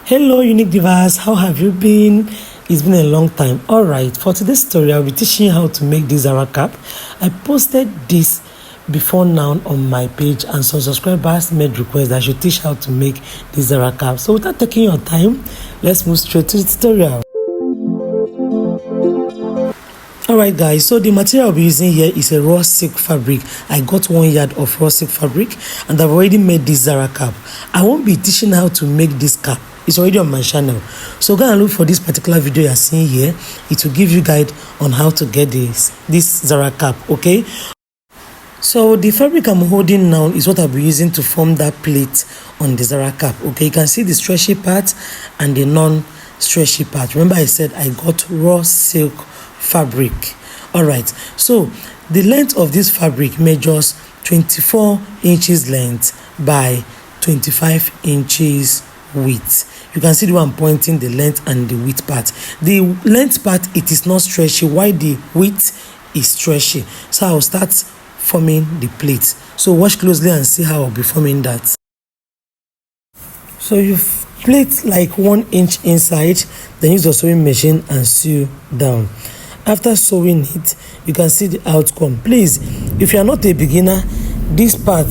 Hello unique divas, how have you been? It's been a long time. Alright, for today's story I'll be teaching you how to make this Zara cap. I posted this before now on my page and some subscribers made requests that I should teach how to make this Zara cap. So without taking your time, let's move straight to the tutorial. Alright guys, so the material I'll be using here is a raw silk fabric. I got 1 yard of raw silk fabric and I've already made this Zara cap. I won't be teaching how to make this cap. It's already on my channel. So go and look for this particular video you're seeing here. It will give you guide on how to get this Zara cap, okay? So the fabric I'm holding now is what I'll be using to form that plate on the Zara cap, okay? You can see the stretchy part and the non-stretchy part. Remember I said I got raw silk fabric. Alright, so the length of this fabric measures 24 inches length by 25 inches width. You can see the one pointing the length and the width part. The length part, it is not stretchy, while the width is stretchy. So I'll start forming the plate. So watch closely and see how I'll be forming that. So you plate like 1 inch inside, then use your sewing machine and sew down. After sewing it, you can see the outcome. Please, if you are not a beginner, this part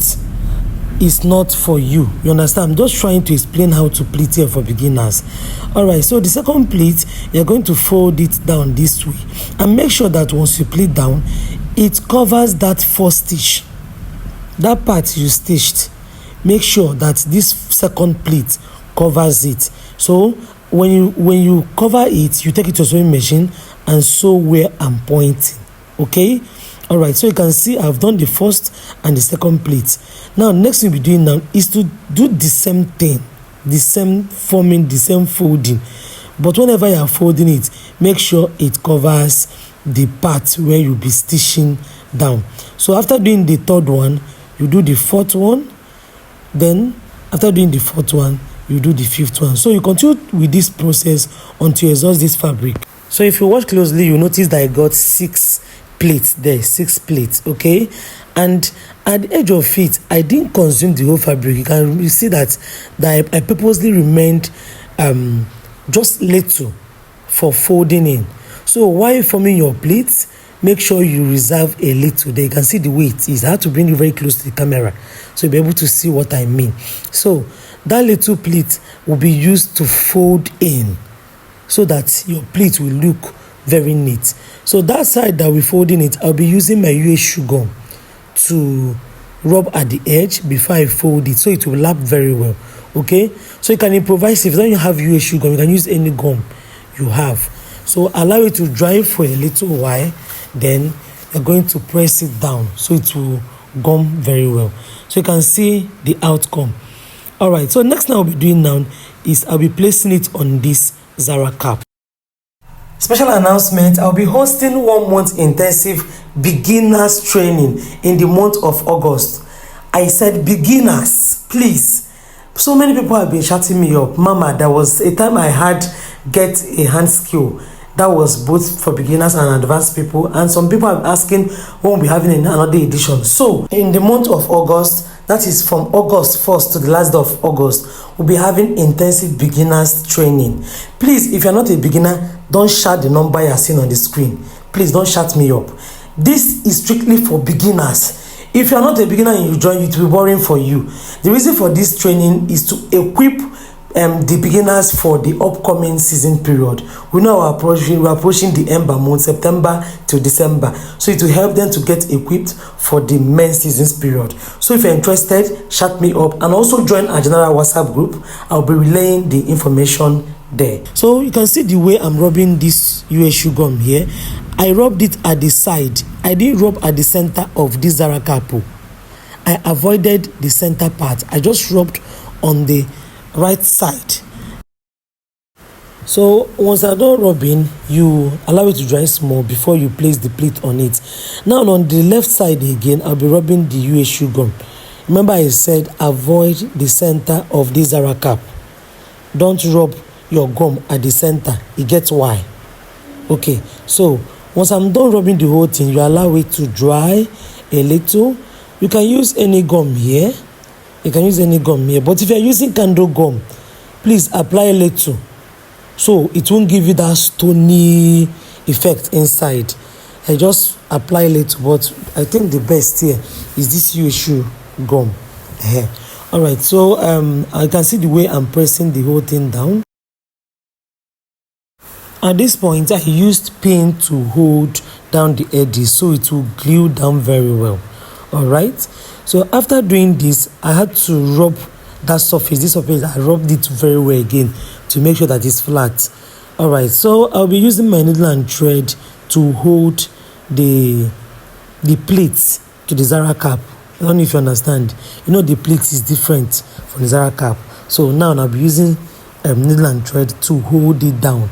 is not for you. You understand? I'm just trying to explain how to pleat here for beginners. Alright, so the second pleat, you're going to fold it down this way. And make sure that once you pleat down, it covers that first stitch. That part you stitched. Make sure that this second pleat covers it. So when you cover it, you take it to a sewing machine and sew where I'm pointing. Okay? Alright, so you can see I've done the first and the second pleat. Now next thing we'll be doing now is to do the same thing, the same forming, the same folding. But whenever you are folding it, make sure it covers the part where you'll be stitching down. So after doing the third one, you do the fourth one. Then after doing the fourth one, you do the fifth one. So you continue with this process until you exhaust this fabric. So if you watch closely, you notice that I got 6 plates there, 6 plates, okay? And at the edge of it, I didn't consume the whole fabric. You see that I purposely remained just little for folding in. So while forming your pleats, make sure you reserve a little there. You can see the way it is. I have to bring you very close to the camera so you'll be able to see what I mean. So that little pleat will be used to fold in so that your pleat will look very neat. So that side that we're folding it, I'll be using my US shoe gum to rub at the edge before I fold it so it will lap very well. Okay, so you can improvise. If you don't have US shoe gum, you can use any gum you have. So allow it to dry for a little while, then you're going to press it down so it will gum very well. So you can see the outcome. Alright, so next thing I'll be doing now is I'll be placing it on this Zara cap. Special announcement, I'll be hosting 1 month intensive beginners training in the month of August. I said beginners, please. So many people have been shouting me up. Mama, there was a time I had get a hand skill. That was both for beginners and advanced people. And some people are asking when we'll be having another edition. So in the month of August, that is from August 1st to the last day of August, we'll be having intensive beginners training. Please, if you're not a beginner, don't shout the number you're seeing on the screen. Please don't shout me up. This is strictly for beginners. If you're not a beginner and you join, it will be boring for you. The reason for this training is to equip the beginners for the upcoming season period. We know we're approaching the ember month, September to December. So it will help them to get equipped for the main seasons period. So if you're interested, shout me up and also join our general WhatsApp group. I'll be relaying the information there. So you can see the way I'm rubbing this US shoe gum here. I rubbed it at the side. I didn't rub at the center of this Zara cap. I avoided the center part. I just rubbed on the right side. So once I'm done rubbing, you allow it to dry small before you place the pleat on it. Now on the left side again, I'll be rubbing the US shoe gum. Remember I said avoid the center of this Zara cap. Don't rub your gum at the center. It gets why. Okay, so once I'm done rubbing the whole thing, you allow it to dry a little. You can use any gum here. But if you're using candle gum, please apply a little so it won't give you that stony effect inside. I just apply a little, but I think the best here is this USU gum. All right, so I can see the way I'm pressing the whole thing down. At this point, I used pin to hold down the edges so it will glue down very well. All right, so after doing this, I had to rub that surface. This surface, I rubbed it very well again to make sure that it's flat. All right, so I'll be using my needle and thread to hold the pleats to the Zara cap. I don't know if you understand. You know, the pleats is different from the Zara cap. So now I'll be using needle and thread to hold it down.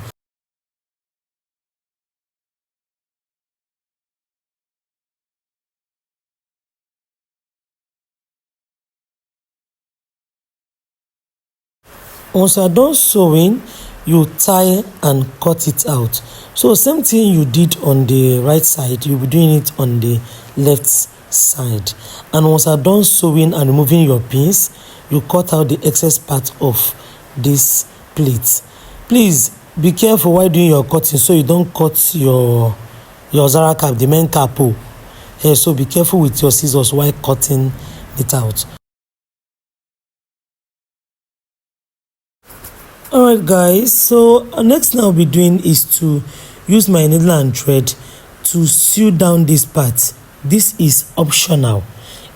Once you're done sewing, you tie and cut it out. So same thing you did on the right side, you'll be doing it on the left side. And once you're done sewing and removing your pins, you cut out the excess part of this pleat. Please be careful while doing your cutting so you don't cut your Zara cap, the main cap. So be careful with your scissors while cutting it out. Alright guys, so next thing I'll be doing is to use my needle and thread to sew down this part. This is optional,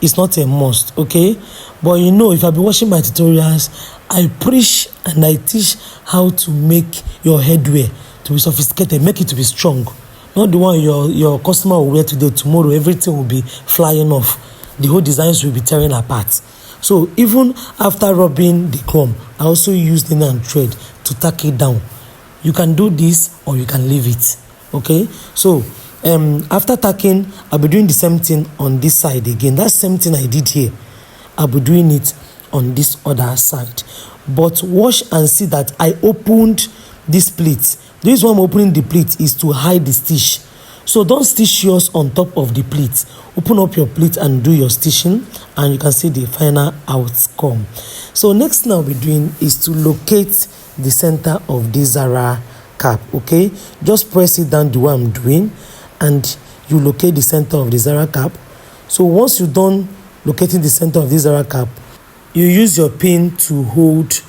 it's not a must, okay? But you know, if I've been watching my tutorials, I preach and I teach how to make your headwear to be sophisticated, make it to be strong. Not the one your customer will wear today, tomorrow everything will be flying off. The whole designs will be tearing apart. So even after rubbing the gum, I also use needle and thread to tack it down. You can do this or you can leave it, okay? So after tacking, I'll be doing the same thing on this side again. That same thing I did here, I'll be doing it on this other side. But watch and see that I opened this pleat. The reason why I'm opening the pleat is to hide the stitch. So don't stitch yours on top of the pleat. Open up your pleat and do your stitching, and you can see the final outcome. So next thing I'll be doing is to locate the center of this Zara cap, okay? Just press it down the way I'm doing, and you locate the center of the Zara cap. So once you're done locating the center of this Zara cap, you use your pin to hold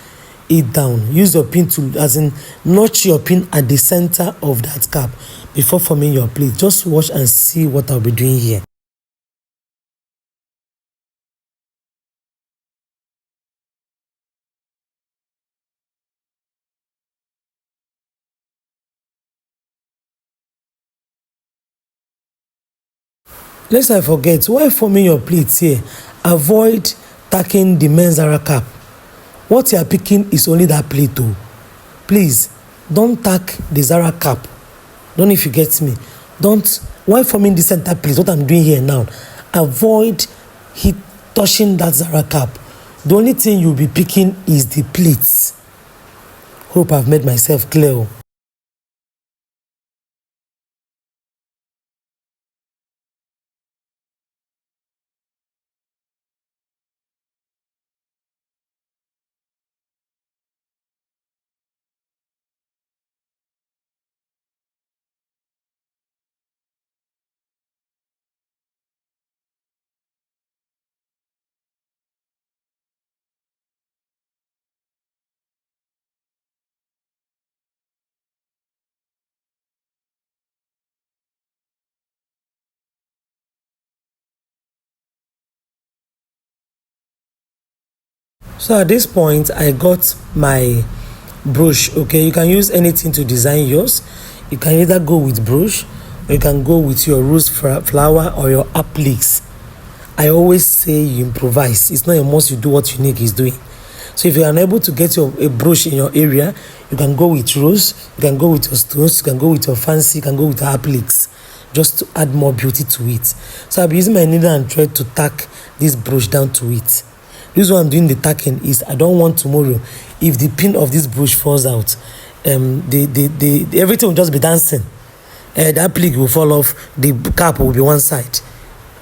it down. Use your pin to, as in, notch your pin at the center of that cap before forming your pleat. Just watch and see what I'll be doing here. Lest I forget, while forming your pleats here, avoid tacking the men's Zara cap. What you are picking is only that pleat though. Please, don't tack the Zara cap. Don't know if you get me. Don't, while forming the center pleat, what I'm doing here now, avoid touching that Zara cap. The only thing you'll be picking is the pleats. Hope I've made myself clear. So at this point, I got my brush, okay? You can use anything to design yours. You can either go with brush, or you can go with your rose flower or your appliques. I always say you improvise. It's not a must you do what Unique is doing. So if you are unable to get a brush in your area, you can go with rose, you can go with your stones, you can go with your fancy, you can go with your appliques, just to add more beauty to it. So I'll be using my needle and thread to tack this brush down to it. This one I'm doing the tacking is I don't want tomorrow, if the pin of this brush falls out, everything will just be dancing. The applique will fall off, the cap will be one side.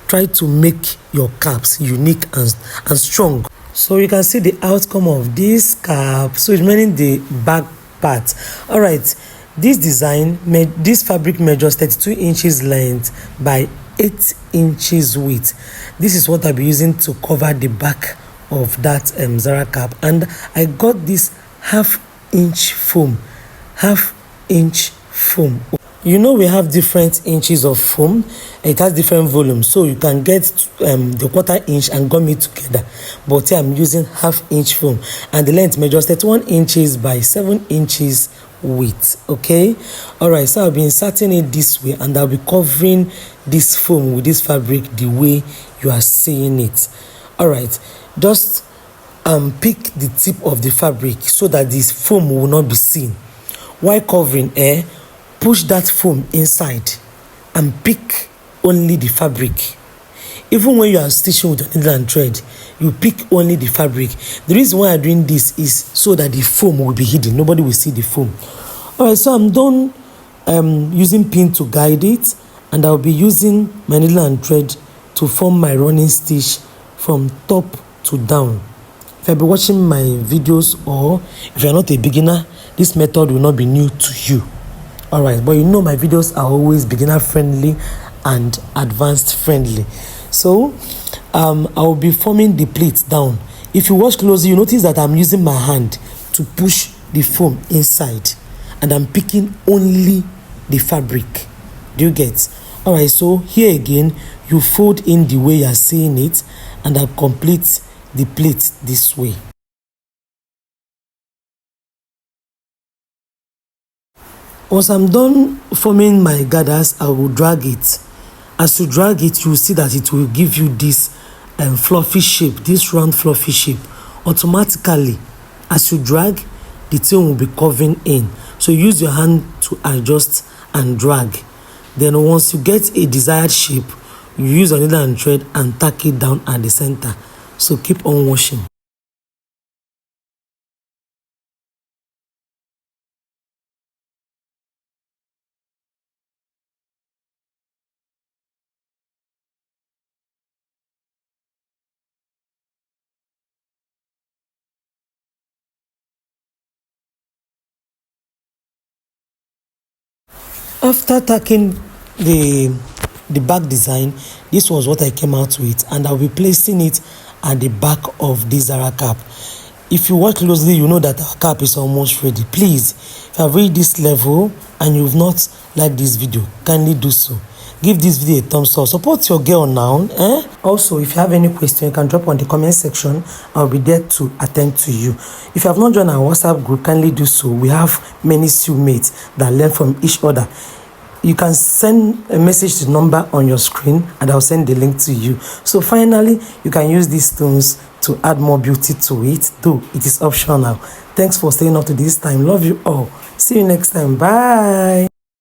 Try to make your caps unique and strong. So you can see the outcome of this cap. So it's meaning the back part. All right, this design made this fabric measures 32 inches length by 8 inches width. This is what I'll be using to cover the back of that Zara cap, and I got this half-inch foam. You know, we have different inches of foam. It has different volumes, so you can get the 1/4 inch and gum it together. But here I'm using half-inch foam, and the length measures 31 inches by 7 inches width. Okay, all right. So I'll be inserting it this way, and I'll be covering this foam with this fabric the way you are seeing it. All right, just pick the tip of the fabric so that this foam will not be seen. While covering, push that foam inside and pick only the fabric. Even when you are stitching with your needle and thread, you pick only the fabric. The reason why I'm doing this is so that the foam will be hidden. Nobody will see the foam. All right, so I'm done using pin to guide it, and I'll be using my needle and thread to form my running stitch from top to down. If you've been watching my videos, or if you're not a beginner, this method will not be new to you. All right, but you know my videos are always beginner friendly and advanced friendly. So I'll be forming the pleats down. If you watch closely, you notice that I'm using my hand to push the foam inside, and I'm picking only the fabric. Do you get? All right, so here again, you fold in the way you're seeing it, and I'll complete the plait this way. Once I'm done forming my gathers, I will drag it. As you drag it, you will see that it will give you this fluffy shape, this round fluffy shape. Automatically, as you drag, the thing will be covering in. So use your hand to adjust and drag. Then once you get a desired shape, you use your needle and thread and tack it down at the center. So keep on washing. After tacking the back design, this was what I came out with, and I'll be placing it at the back of this Zara cap. If you watch closely, you know that our cap is almost ready. Please, if you have reached this level and you've not liked this video, kindly do so. Give this video a thumbs up. Support your girl now. Also, if you have any question, you can drop on the comment section. I'll be there to attend to you. If you have not joined our WhatsApp group, kindly do so. We have many mates that learn from each other. You can send a message to the number on your screen, and I'll send the link to you. So finally, you can use these stones to add more beauty to it, though it is optional. Thanks for staying up to this time. Love you all. See you next time. Bye.